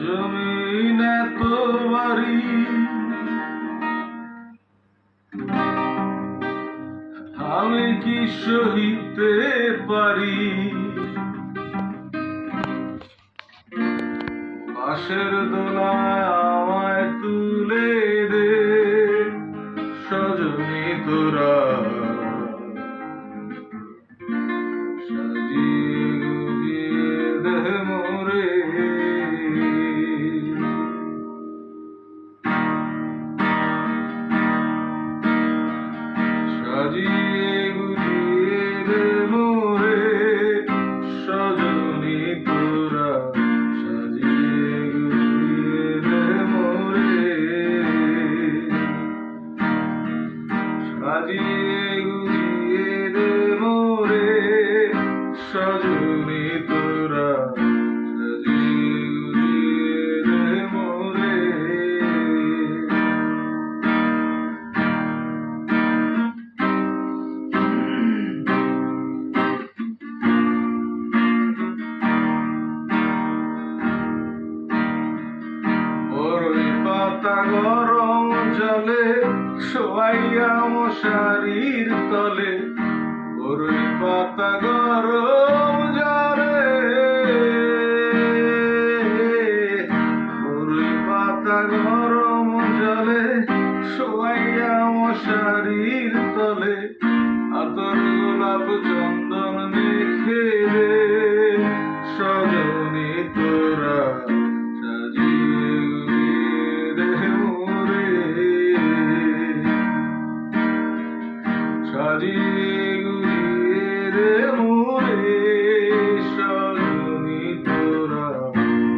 জমিন এত বাড়ি আমি কি সহিতে পারি? বাঁশের দোলায় আমায় তুলে দে সজনী তোরা, সাজিয়ে গুজিয়ে দে মোরে। সাজিয়ে গুজিয়ে দে মোরে সজনী তোরা, সাজিয়ে গুজিয়ে দে মোরে। সাজিয়ে গুজিয়ে দে মোরে সজনী তোরা, সাজিয়ে গুজিয়ে দে মোরে। বরই পাতা গরম জলে শোয়াইয়া মশারির তলে, বরই পাতা গরম জলে, বরই পাতা গরম জলে শোয়াইয়া মশারির তলে, আতর গোলাপ চন্দন মেখে দে সজনী তোরা, সাজিয়ে গুজিয়ে দে মোরে। সাজিয়ে গুজিয়ে দে মোরে সজনী তোরা,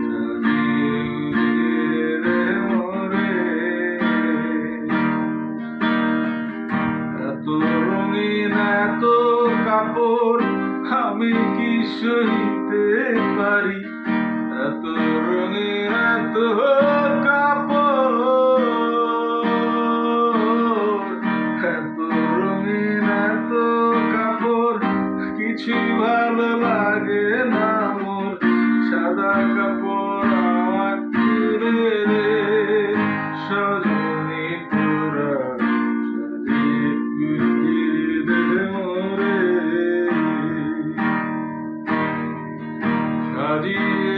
সাজিয়ে গুজিয়ে দে মোরে। এত রঙিন এত কাপড় আমি কি সইতে পারি? এত রঙিন এত কাপড়, এত রঙিন এত কাপড় কিছু ভালো লাগে না মোর। সাদা কাপড় আমার তুলে দে সজনী তোরা, সাজিয়ে গুজিয়ে দে মোরে। সাজিয়ে